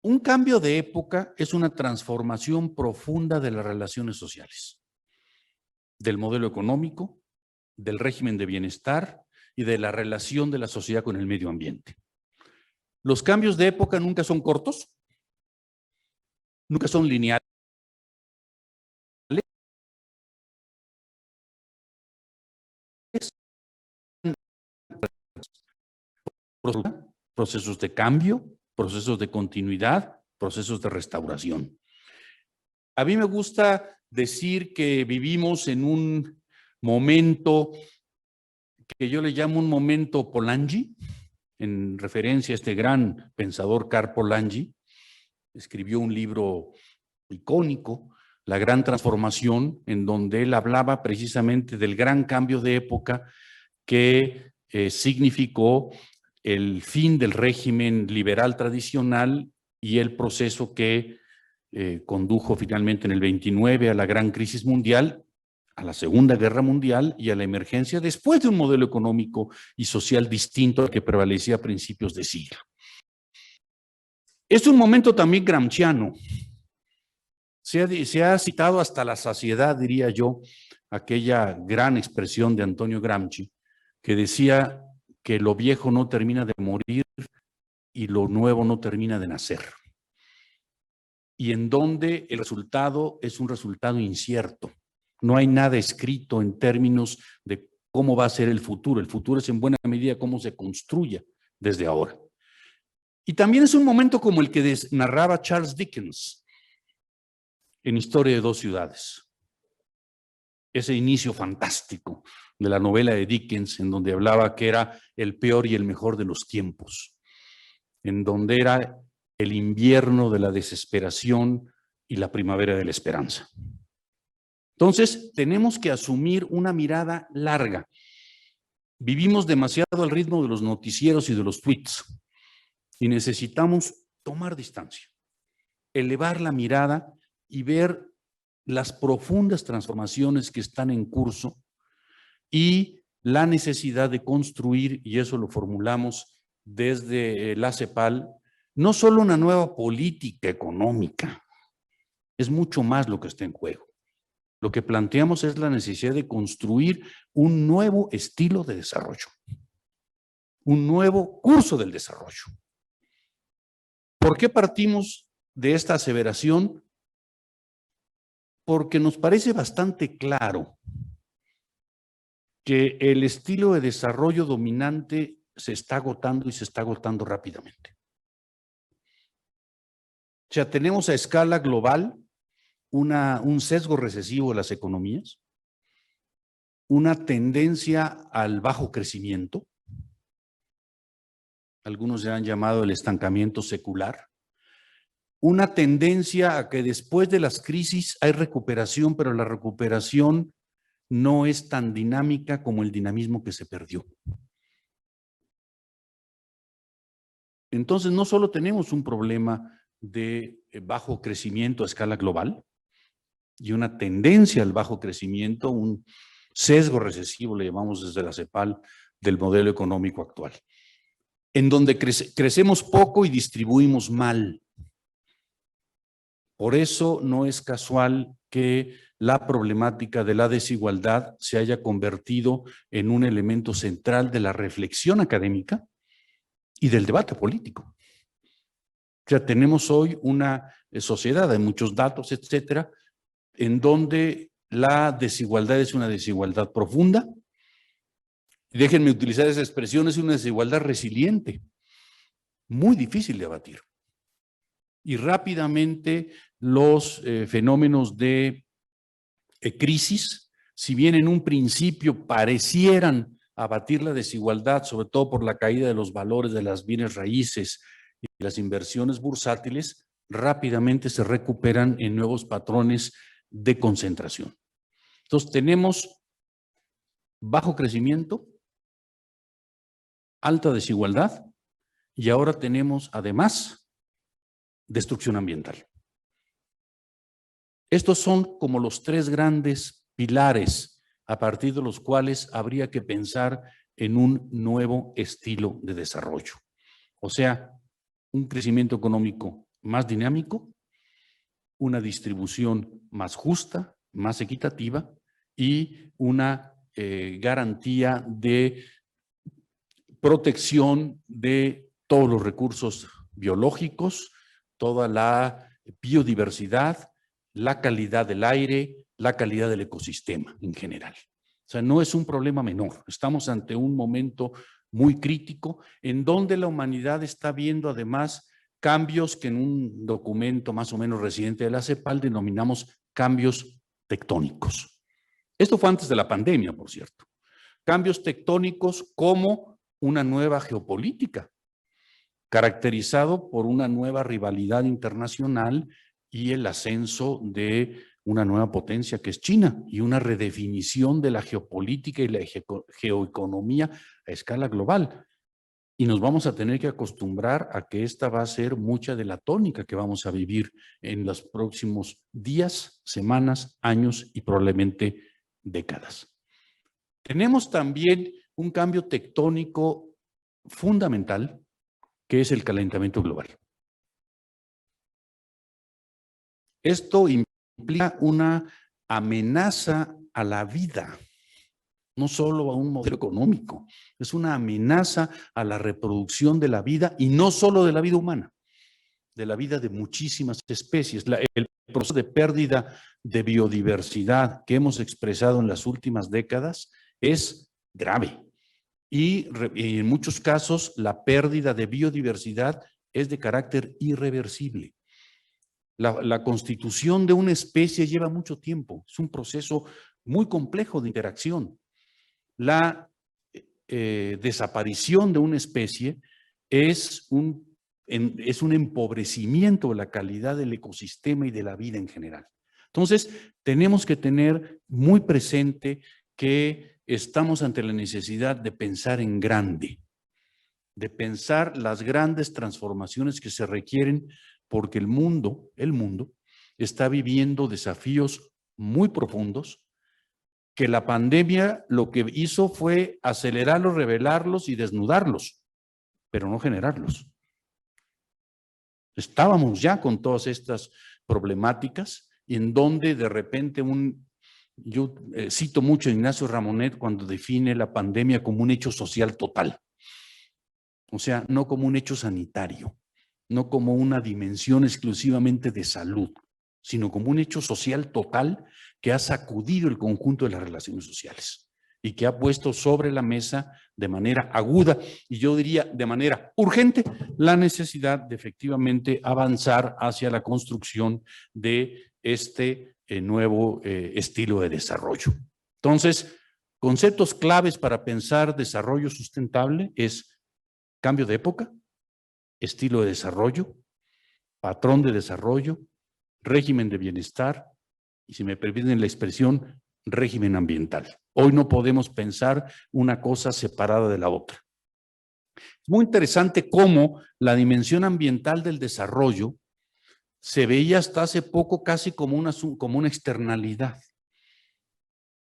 Un cambio de época es una transformación profunda de las relaciones sociales, del modelo económico, del régimen de bienestar y de la relación de la sociedad con el medio ambiente. Los cambios de época nunca son cortos, nunca son lineales. Procesos de cambio, procesos de continuidad, procesos de restauración. A mí me gusta decir que vivimos en un momento que yo le llamo un momento Polanyi, en referencia a este gran pensador Karl Polanyi. Escribió un libro icónico, La Gran Transformación, en donde él hablaba precisamente del gran cambio de época que significó el fin del régimen liberal tradicional y el proceso que condujo finalmente en el 29 a la gran crisis mundial, a la Segunda Guerra Mundial y a la emergencia después de un modelo económico y social distinto al que prevalecía a principios de siglo. Es un momento también gramsciano. Se ha citado hasta la saciedad, diría yo, aquella gran expresión de Antonio Gramsci, que decía que lo viejo no termina de morir y lo nuevo no termina de nacer. Y en donde el resultado es un resultado incierto. No hay nada escrito en términos de cómo va a ser el futuro. El futuro es en buena medida cómo se construya desde ahora. Y también es un momento como el que narraba Charles Dickens en Historia de dos ciudades. Ese inicio fantástico de la novela de Dickens, en donde hablaba que era el peor y el mejor de los tiempos, en donde era el invierno de la desesperación y la primavera de la esperanza. Entonces, tenemos que asumir una mirada larga. Vivimos demasiado al ritmo de los noticieros y de los tweets y necesitamos tomar distancia, elevar la mirada y ver las profundas transformaciones que están en curso y la necesidad de construir, y eso lo formulamos desde la CEPAL, no solo una nueva política económica, es mucho más lo que está en juego. Lo que planteamos es la necesidad de construir un nuevo estilo de desarrollo, un nuevo curso del desarrollo. ¿Por qué partimos de esta aseveración? Porque nos parece bastante claro que el estilo de desarrollo dominante se está agotando y se está agotando rápidamente. O sea, tenemos a escala global un sesgo recesivo de las economías, una tendencia al bajo crecimiento, algunos se han llamado el estancamiento secular, una tendencia a que después de las crisis hay recuperación, pero la recuperación no es tan dinámica como el dinamismo que se perdió. Entonces, no solo tenemos un problema de bajo crecimiento a escala global y una tendencia al bajo crecimiento, un sesgo recesivo, le llamamos desde la CEPAL, del modelo económico actual, en donde crecemos poco y distribuimos mal. Por eso no es casual que la problemática de la desigualdad se haya convertido en un elemento central de la reflexión académica y del debate político. O sea, tenemos hoy una sociedad, hay muchos datos, etcétera, en donde la desigualdad es una desigualdad profunda. Déjenme utilizar esa expresión, es una desigualdad resiliente, muy difícil de abatir. Y rápidamente los fenómenos de crisis, si bien en un principio parecieran abatir la desigualdad, sobre todo por la caída de los valores de las bienes raíces y las inversiones bursátiles, rápidamente se recuperan en nuevos patrones de concentración. Entonces tenemos bajo crecimiento, alta desigualdad y ahora tenemos además destrucción ambiental. Estos son como los tres grandes pilares a partir de los cuales habría que pensar en un nuevo estilo de desarrollo. O sea, un crecimiento económico más dinámico, una distribución más justa, más equitativa y una garantía de protección de todos los recursos biológicos, toda la biodiversidad, la calidad del aire, la calidad del ecosistema en general. O sea, no es un problema menor. Estamos ante un momento muy crítico en donde la humanidad está viendo además cambios que en un documento más o menos reciente de la CEPAL denominamos cambios tectónicos. Esto fue antes de la pandemia, por cierto. Cambios tectónicos como una nueva geopolítica, caracterizado por una nueva rivalidad internacional y el ascenso de una nueva potencia que es China y una redefinición de la geopolítica y la geoeconomía a escala global. Y nos vamos a tener que acostumbrar a que esta va a ser mucha de la tónica que vamos a vivir en los próximos días, semanas, años y probablemente décadas. Tenemos también un cambio tectónico fundamental, que es el calentamiento global. Esto implica una amenaza a la vida, no solo a un modelo económico, es una amenaza a la reproducción de la vida y no solo de la vida humana, de la vida de muchísimas especies. El proceso de pérdida de biodiversidad que hemos expresado en las últimas décadas es grave. Y en muchos casos la pérdida de biodiversidad es de carácter irreversible. La constitución de una especie lleva mucho tiempo, es un proceso muy complejo de interacción. La desaparición de una especie es un empobrecimiento de la calidad del ecosistema y de la vida en general. Entonces, tenemos que tener muy presente que estamos ante la necesidad de pensar en grande, de pensar las grandes transformaciones que se requieren porque el mundo está viviendo desafíos muy profundos que la pandemia lo que hizo fue acelerarlos, revelarlos y desnudarlos, pero no generarlos. Estábamos ya con todas estas problemáticas y en donde de repente yo cito mucho a Ignacio Ramonet cuando define la pandemia como un hecho social total. O sea, no como un hecho sanitario, no como una dimensión exclusivamente de salud, sino como un hecho social total que ha sacudido el conjunto de las relaciones sociales y que ha puesto sobre la mesa de manera aguda y yo diría de manera urgente la necesidad de efectivamente avanzar hacia la construcción de este nuevo estilo de desarrollo. Entonces, conceptos claves para pensar desarrollo sustentable es cambio de época, estilo de desarrollo, patrón de desarrollo, régimen de bienestar y, si me permiten la expresión, régimen ambiental. Hoy no podemos pensar una cosa separada de la otra. Es muy interesante cómo la dimensión ambiental del desarrollo se veía hasta hace poco casi como una externalidad.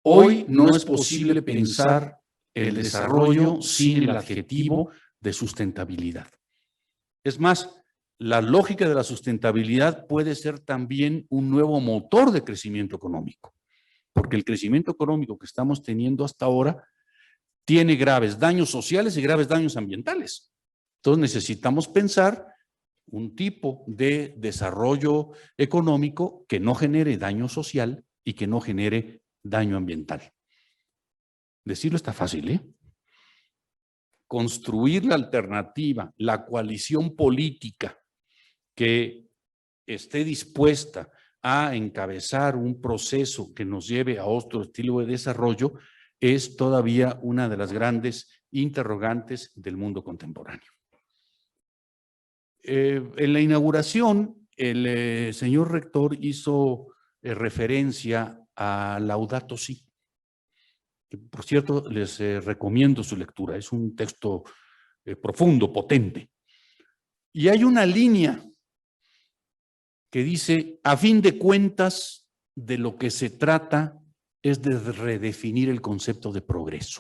Hoy no es posible pensar el desarrollo sin el adjetivo de sustentabilidad. Es más, la lógica de la sustentabilidad puede ser también un nuevo motor de crecimiento económico, porque el crecimiento económico que estamos teniendo hasta ahora tiene graves daños sociales y graves daños ambientales. Entonces necesitamos pensar un tipo de desarrollo económico que no genere daño social y que no genere daño ambiental. Decirlo está fácil, ¿eh? Construir la alternativa, la coalición política que esté dispuesta a encabezar un proceso que nos lleve a otro estilo de desarrollo es todavía una de las grandes interrogantes del mundo contemporáneo. En la inauguración, el señor rector hizo referencia a Laudato Si. Por cierto, les recomiendo su lectura. Es un texto profundo, potente. Y hay una línea que dice, a fin de cuentas, de lo que se trata es de redefinir el concepto de progreso.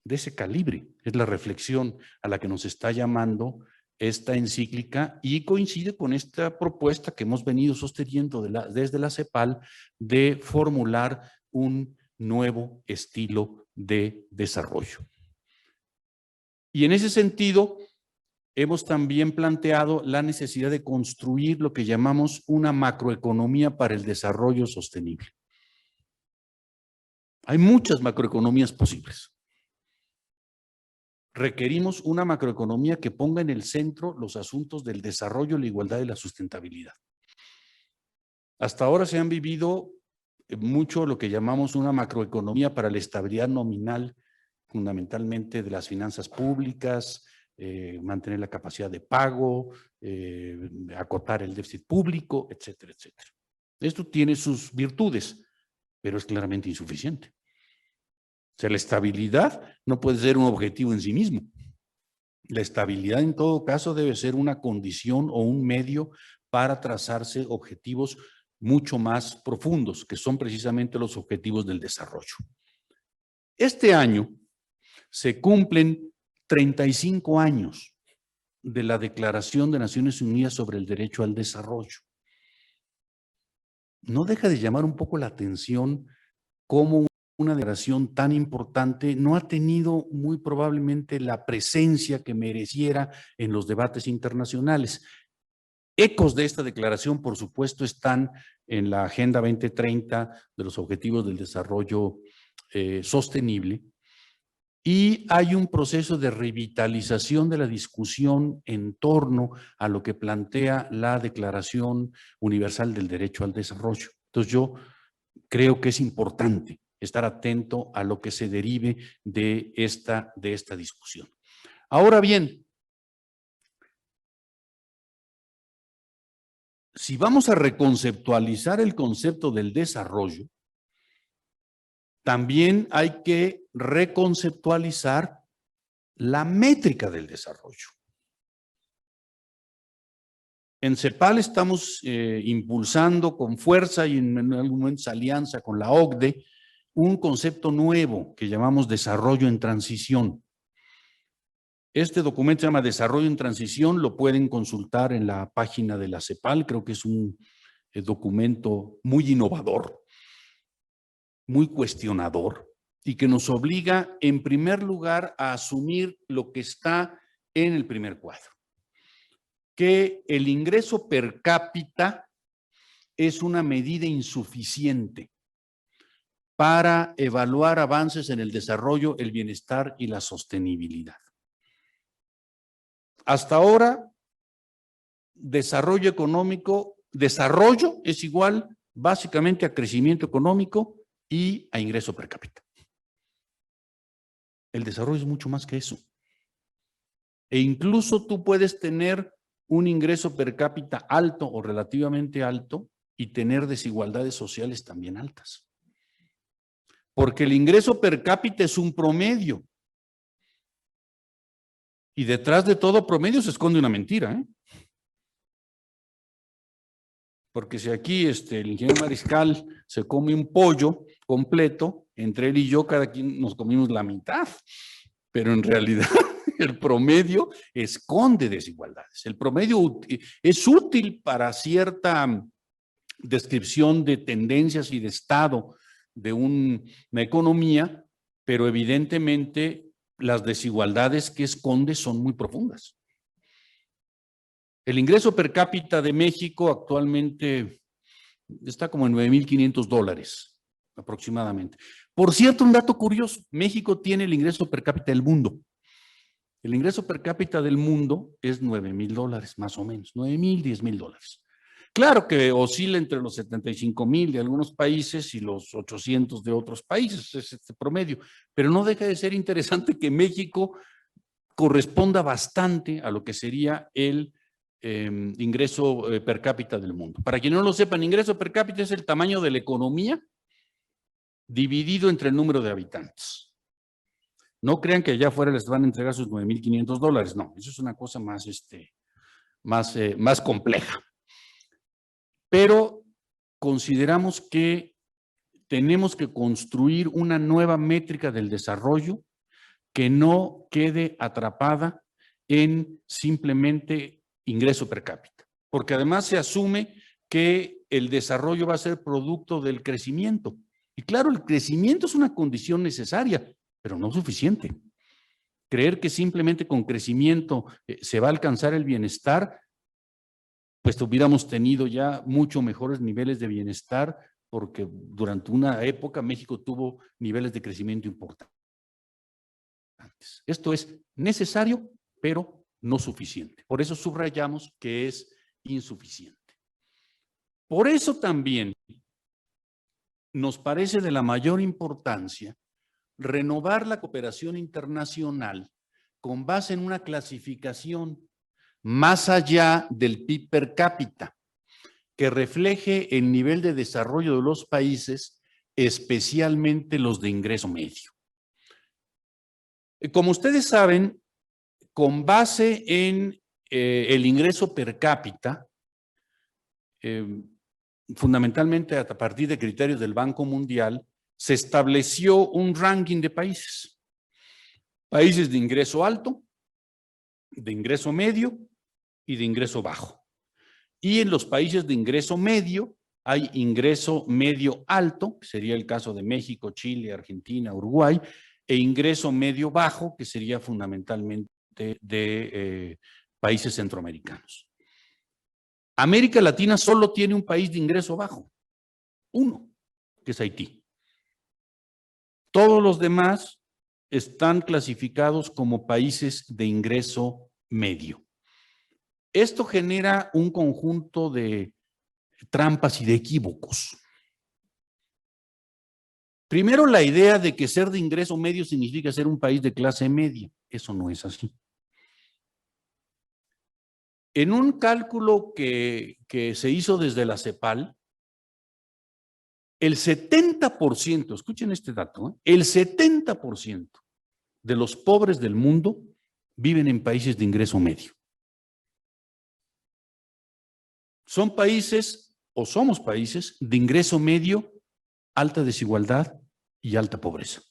De ese calibre es la reflexión a la que nos está llamando esta encíclica y coincide con esta propuesta que hemos venido sosteniendo desde la CEPAL de formular un nuevo estilo de desarrollo. Y en ese sentido, hemos también planteado la necesidad de construir lo que llamamos una macroeconomía para el desarrollo sostenible. Hay muchas macroeconomías posibles. Requerimos una macroeconomía que ponga en el centro los asuntos del desarrollo, la igualdad y la sustentabilidad. Hasta ahora se han vivido mucho lo que llamamos una macroeconomía para la estabilidad nominal, fundamentalmente de las finanzas públicas, mantener la capacidad de pago, acotar el déficit público, etcétera, etcétera. Esto tiene sus virtudes, pero es claramente insuficiente. O sea, la estabilidad no puede ser un objetivo en sí mismo. La estabilidad en todo caso debe ser una condición o un medio para trazarse objetivos mucho más profundos, que son precisamente los objetivos del desarrollo. Este año se cumplen 35 años de la Declaración de Naciones Unidas sobre el Derecho al Desarrollo. No deja de llamar un poco la atención cómo una declaración tan importante no ha tenido muy probablemente la presencia que mereciera en los debates internacionales. Ecos de esta declaración, por supuesto, están en la Agenda 2030 de los Objetivos del Desarrollo Sostenible, y hay un proceso de revitalización de la discusión en torno a lo que plantea la Declaración Universal del Derecho al Desarrollo. Entonces yo creo que es importante estar atento a lo que se derive de esta discusión. Ahora bien, si vamos a reconceptualizar el concepto del desarrollo, también hay que reconceptualizar la métrica del desarrollo. En CEPAL estamos impulsando con fuerza y en algún momento alianza con la OCDE un concepto nuevo que llamamos desarrollo en transición. Este documento se llama Desarrollo en Transición, lo pueden consultar en la página de la CEPAL, creo que es un documento muy innovador, muy cuestionador y que nos obliga en primer lugar a asumir lo que está en el primer cuadro, que el ingreso per cápita es una medida insuficiente para evaluar avances en el desarrollo, el bienestar y la sostenibilidad. Hasta ahora, desarrollo económico, desarrollo es igual básicamente a crecimiento económico y a ingreso per cápita. El desarrollo es mucho más que eso. E incluso tú puedes tener un ingreso per cápita alto o relativamente alto y tener desigualdades sociales también altas. Porque el ingreso per cápita es un promedio. Y detrás de todo promedio se esconde una mentira, ¿eh? Porque si aquí el ingeniero Mariscal se come un pollo completo, entre él y yo cada quien nos comimos la mitad, pero en realidad el promedio esconde desigualdades. El promedio es útil para cierta descripción de tendencias y de estado de una economía, pero evidentemente las desigualdades que esconde son muy profundas. El ingreso per cápita de México actualmente está como en $9,500 aproximadamente. Por cierto, un dato curioso, México tiene el ingreso per cápita del mundo. El ingreso per cápita del mundo es $9,000 más o menos, 9,000, 10,000 dólares. Claro que oscila entre los 75,000 de algunos países y los 800 de otros países, es este promedio, pero no deja de ser interesante que México corresponda bastante a lo que sería el ingreso per cápita del mundo. Para quien no lo sepan, ingreso per cápita es el tamaño de la economía dividido entre el número de habitantes. No crean que allá afuera les van a entregar sus $9,500, no, eso es una cosa más compleja. Pero consideramos que tenemos que construir una nueva métrica del desarrollo que no quede atrapada en simplemente ingreso per cápita, porque además se asume que el desarrollo va a ser producto del crecimiento. Y claro, el crecimiento es una condición necesaria, pero no suficiente. Creer que simplemente con crecimiento se va a alcanzar el bienestar, pues hubiéramos tenido ya mucho mejores niveles de bienestar, porque durante una época México tuvo niveles de crecimiento importantes. Esto es necesario, pero no suficiente. Por eso subrayamos que es insuficiente. Por eso también nos parece de la mayor importancia renovar la cooperación internacional con base en una clasificación más allá del PIB per cápita, que refleje el nivel de desarrollo de los países, especialmente los de ingreso medio. Como ustedes saben, con base en el ingreso per cápita, fundamentalmente a partir de criterios del Banco Mundial, se estableció un ranking de países. Países de ingreso alto, de ingreso medio y de ingreso bajo. Y en los países de ingreso medio hay ingreso medio alto, que sería el caso de México, Chile, Argentina, Uruguay, e ingreso medio bajo, que sería fundamentalmente de países centroamericanos. América Latina solo tiene un país de ingreso bajo, uno, que es Haití. Todos los demás están clasificados como países de ingreso medio. Esto genera un conjunto de trampas y de equívocos. Primero, la idea de que ser de ingreso medio significa ser un país de clase media. Eso no es así. En un cálculo que se hizo desde la CEPAL, el 70%, escuchen este dato, el 70% de los pobres del mundo viven en países de ingreso medio. Son países, o somos países, de ingreso medio, alta desigualdad y alta pobreza.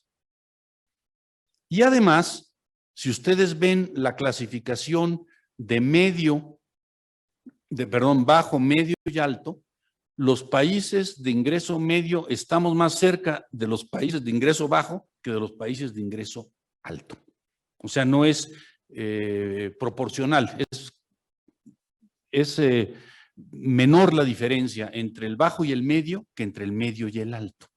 Y además, si ustedes ven la clasificación de bajo, medio y alto, los países de ingreso medio estamos más cerca de los países de ingreso bajo que de los países de ingreso alto. O sea, no es proporcional, es menor la diferencia entre el bajo y el medio que entre el medio y el alto.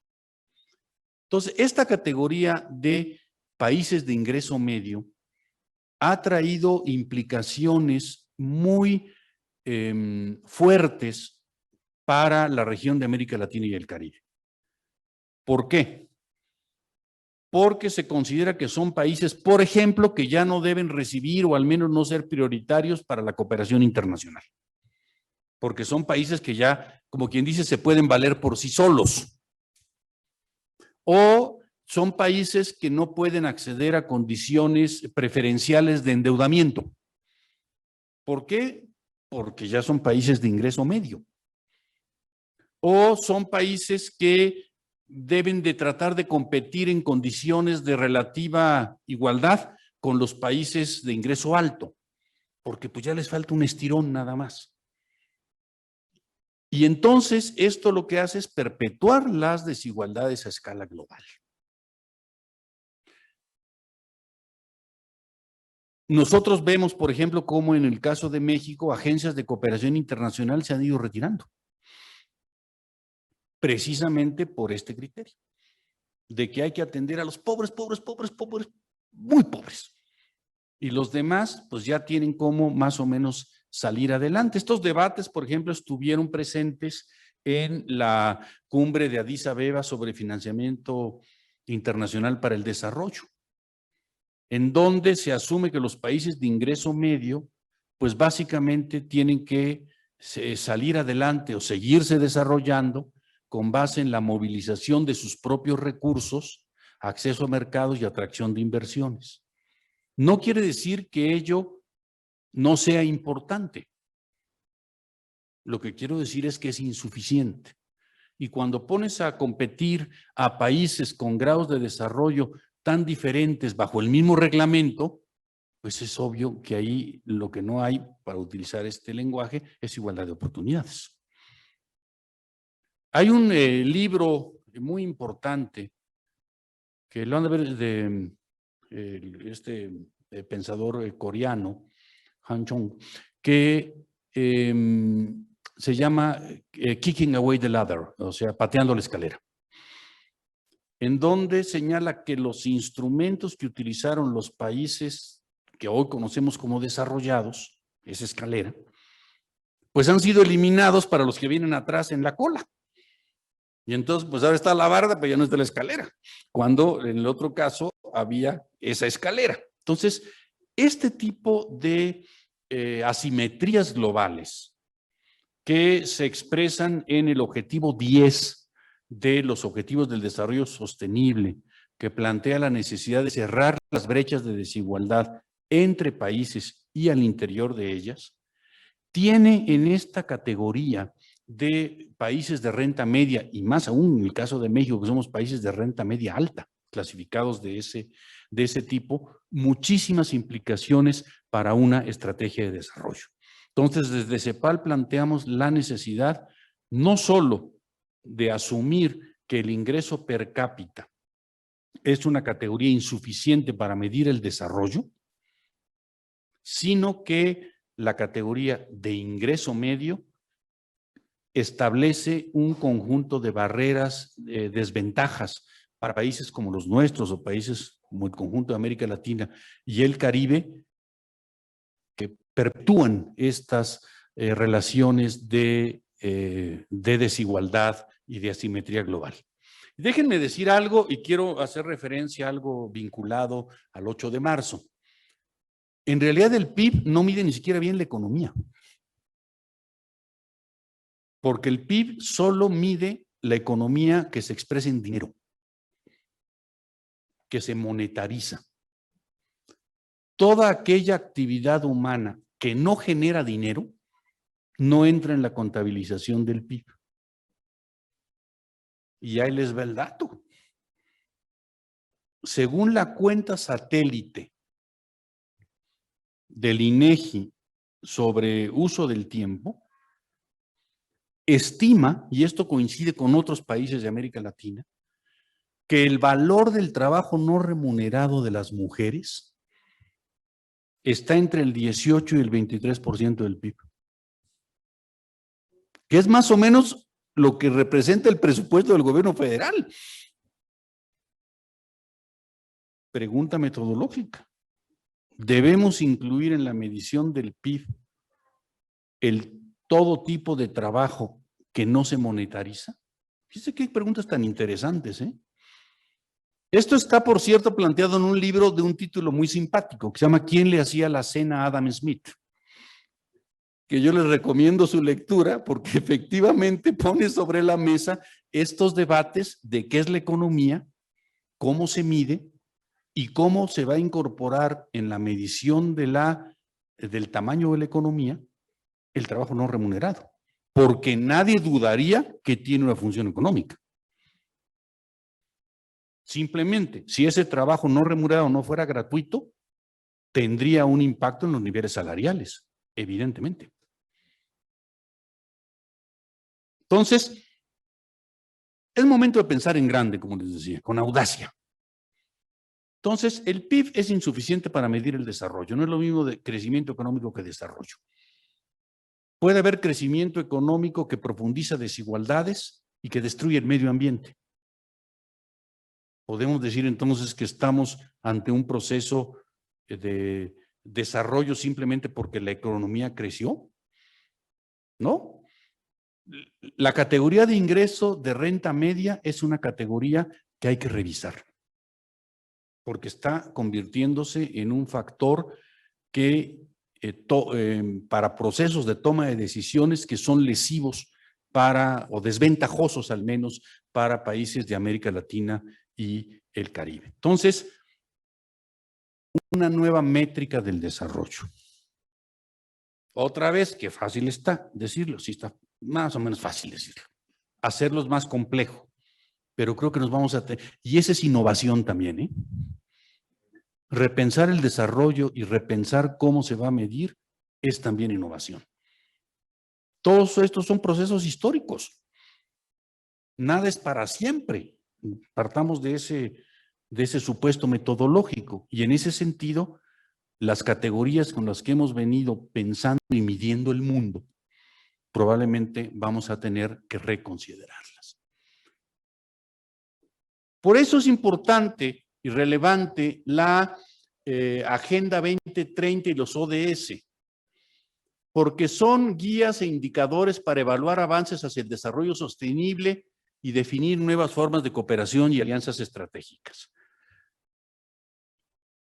Entonces, esta categoría de países de ingreso medio ha traído implicaciones muy fuertes para la región de América Latina y el Caribe. ¿Por qué? Porque se considera que son países, por ejemplo, que ya no deben recibir o al menos no ser prioritarios para la cooperación internacional. Porque son países que ya, como quien dice, se pueden valer por sí solos. O son países que no pueden acceder a condiciones preferenciales de endeudamiento. ¿Por qué? Porque ya son países de ingreso medio. O son países que deben de tratar de competir en condiciones de relativa igualdad con los países de ingreso alto, porque pues ya les falta un estirón nada más. Y entonces esto lo que hace es perpetuar las desigualdades a escala global. Nosotros vemos, por ejemplo, cómo en el caso de México, agencias de cooperación internacional se han ido retirando. Precisamente por este criterio, de que hay que atender a los pobres, muy pobres. Y los demás, pues ya tienen cómo más o menos salir adelante. Estos debates, por ejemplo, estuvieron presentes en la cumbre de Addis Abeba sobre financiamiento internacional para el desarrollo, en donde se asume que los países de ingreso medio, pues básicamente tienen que salir adelante o seguirse desarrollando con base en la movilización de sus propios recursos, acceso a mercados y atracción de inversiones. No quiere decir que ello no sea importante. Lo que quiero decir es que es insuficiente. Y cuando pones a competir a países con grados de desarrollo tan diferentes bajo el mismo reglamento, pues es obvio que ahí lo que no hay para utilizar este lenguaje es igualdad de oportunidades. Hay un libro muy importante que lo han de ver de este pensador coreano, Han Chong, que se llama Kicking Away the Ladder, o sea, pateando la escalera, en donde señala que los instrumentos que utilizaron los países que hoy conocemos como desarrollados, esa escalera, pues han sido eliminados para los que vienen atrás en la cola. Y entonces, pues ahora está la barda, pero ya no está la escalera, cuando en el otro caso había esa escalera. Entonces, este tipo de asimetrías globales que se expresan en el objetivo 10 de los Objetivos del Desarrollo Sostenible, que plantea la necesidad de cerrar las brechas de desigualdad entre países y al interior de ellas, tiene en esta categoría de países de renta media, y más aún en el caso de México, que somos países de renta media alta, clasificados de ese tipo, muchísimas implicaciones para una estrategia de desarrollo. Entonces, desde CEPAL planteamos la necesidad no solo de asumir que el ingreso per cápita es una categoría insuficiente para medir el desarrollo, sino que la categoría de ingreso medio establece un conjunto de barreras, desventajas para países como los nuestros o países como el conjunto de América Latina y el Caribe, que perpetúan estas relaciones de desigualdad y de asimetría global. Déjenme decir algo, y quiero hacer referencia a algo vinculado al 8 de marzo. En realidad el PIB no mide ni siquiera bien la economía, porque el PIB solo mide la economía que se expresa en dinero, que se monetariza. Toda aquella actividad humana que no genera dinero no entra en la contabilización del PIB. Y ahí les va el dato. Según la cuenta satélite del INEGI sobre uso del tiempo, estima, y esto coincide con otros países de América Latina, que el valor del trabajo no remunerado de las mujeres está entre el 18 y el 23% del PIB, que es más o menos lo que representa el presupuesto del gobierno federal. Pregunta metodológica. ¿Debemos incluir en la medición del PIB todo tipo de trabajo que no se monetariza? Fíjense qué preguntas tan interesantes, ¿eh? Esto está, por cierto, planteado en un libro de un título muy simpático que se llama ¿Quién le hacía la cena a Adam Smith?, que yo les recomiendo su lectura porque efectivamente pone sobre la mesa estos debates de qué es la economía, cómo se mide y cómo se va a incorporar en la medición del tamaño de la economía el trabajo no remunerado, porque nadie dudaría que tiene una función económica. Simplemente, si ese trabajo no remunerado no fuera gratuito, tendría un impacto en los niveles salariales, evidentemente. Entonces, es momento de pensar en grande, como les decía, con audacia. Entonces, el PIB es insuficiente para medir el desarrollo. No es lo mismo de crecimiento económico que desarrollo. Puede haber crecimiento económico que profundiza desigualdades y que destruye el medio ambiente. Podemos decir entonces que estamos ante un proceso de desarrollo simplemente porque la economía creció, ¿no? La categoría de ingreso de renta media es una categoría que hay que revisar, porque está convirtiéndose en un factor que para procesos de toma de decisiones que son lesivos o desventajosos al menos para países de América Latina y el Caribe. Entonces, una nueva métrica del desarrollo. Otra vez, qué fácil está decirlo, sí está más o menos fácil decirlo. Hacerlo es más complejo, pero creo que nos vamos a... Y esa es innovación también, ¿eh? repensar el desarrollo y repensar cómo se va a medir es también innovación. Todos estos son procesos históricos. Nada es para siempre. Partamos de ese supuesto metodológico. Y en ese sentido, las categorías con las que hemos venido pensando y midiendo el mundo, probablemente vamos a tener que reconsiderarlas. Por eso es importante y relevante la Agenda 2030 y los ODS, porque son guías e indicadores para evaluar avances hacia el desarrollo sostenible y definir nuevas formas de cooperación y alianzas estratégicas.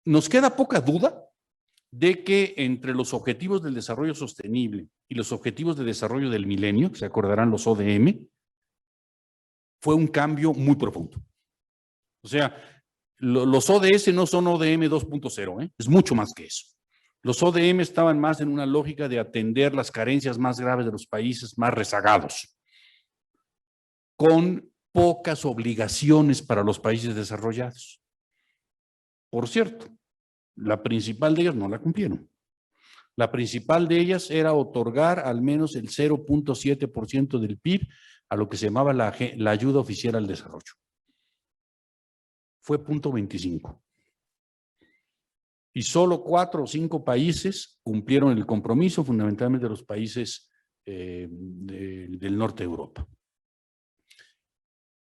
Nos queda poca duda de que entre los objetivos del desarrollo sostenible y los objetivos de desarrollo del milenio, que se acordarán los ODM, fue un cambio muy profundo. O sea, los ODS no son ODM 2.0, es mucho más que eso. Los ODM estaban más en una lógica de atender las carencias más graves de los países más rezagados, con pocas obligaciones para los países desarrollados. Por cierto, la principal de ellas no la cumplieron. La principal de ellas era otorgar al menos el 0.7% del PIB a lo que se llamaba la ayuda oficial al desarrollo. Fue 0.25. Y solo 4 o 5 países cumplieron el compromiso, fundamentalmente los países del norte de Europa.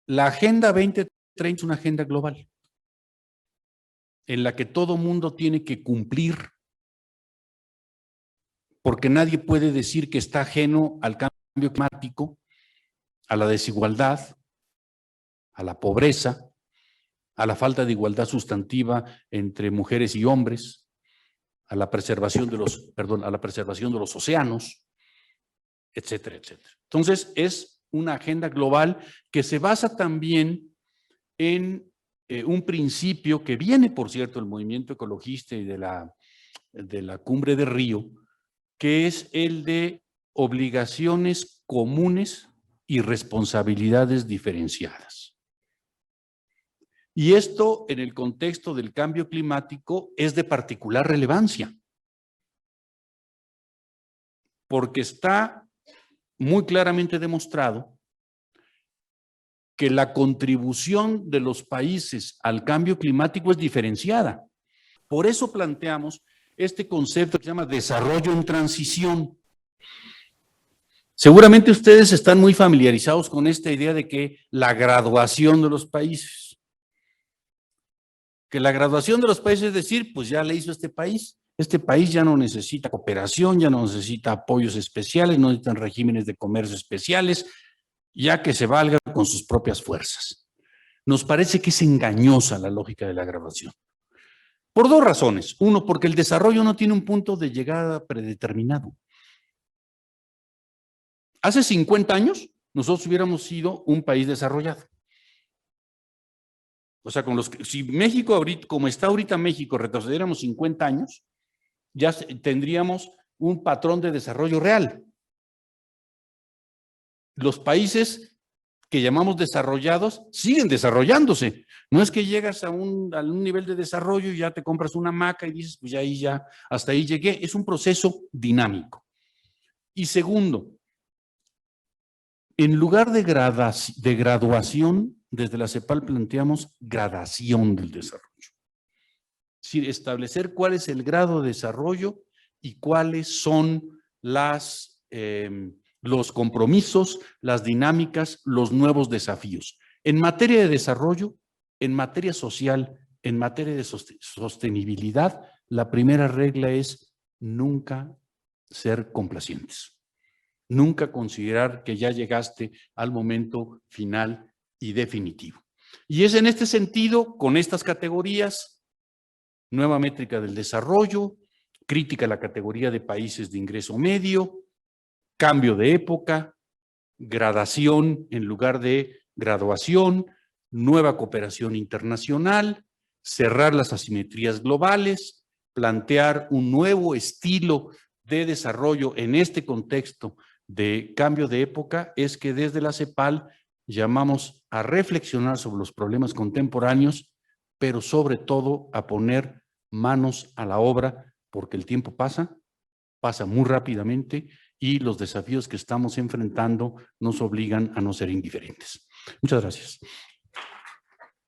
La Agenda 2030 es una agenda global en la que todo mundo tiene que cumplir, porque nadie puede decir que está ajeno al cambio climático, a la desigualdad, a la pobreza, a la falta de igualdad sustantiva entre mujeres y hombres, a la preservación de los océanos, etcétera, etcétera. Entonces, es una agenda global que se basa también en un principio que viene, por cierto, del movimiento ecologista y de la Cumbre de Río, que es el de obligaciones comunes y responsabilidades diferenciadas. Y esto, en el contexto del cambio climático, es de particular relevancia, porque está muy claramente demostrado que la contribución de los países al cambio climático es diferenciada. Por eso planteamos este concepto que se llama desarrollo en transición. Seguramente ustedes están muy familiarizados con esta idea de que la graduación de los países. Que la graduación de los países es decir, pues ya le hizo este país ya no necesita cooperación, ya no necesita apoyos especiales, no necesitan regímenes de comercio especiales, ya que se valga con sus propias fuerzas. Nos parece que es engañosa la lógica de la graduación. Por 2 razones. Uno, porque el desarrollo no tiene un punto de llegada predeterminado. Hace 50 años, nosotros hubiéramos sido un país desarrollado. O sea, si México, ahorita, como está ahorita México, retrocediéramos 50 años, ya tendríamos un patrón de desarrollo real. Los países que llamamos desarrollados siguen desarrollándose. No es que llegas a un nivel de desarrollo y ya te compras una hamaca y dices, pues ya, hasta ahí llegué. Es un proceso dinámico. Y segundo, en lugar de graduación, desde la CEPAL planteamos gradación del desarrollo. Es decir, establecer cuál es el grado de desarrollo y cuáles son los compromisos, las dinámicas, los nuevos desafíos. En materia de desarrollo, en materia social, en materia de sostenibilidad, la primera regla es nunca ser complacientes. Nunca considerar que ya llegaste al momento final y definitivo. Y es en este sentido, con estas categorías, nueva métrica del desarrollo, crítica a la categoría de países de ingreso medio, cambio de época, gradación en lugar de graduación, nueva cooperación internacional, cerrar las asimetrías globales, plantear un nuevo estilo de desarrollo en este contexto de cambio de época, es que desde la CEPAL llamamos a reflexionar sobre los problemas contemporáneos, pero sobre todo a poner manos a la obra, porque el tiempo pasa muy rápidamente y los desafíos que estamos enfrentando nos obligan a no ser indiferentes. Muchas gracias.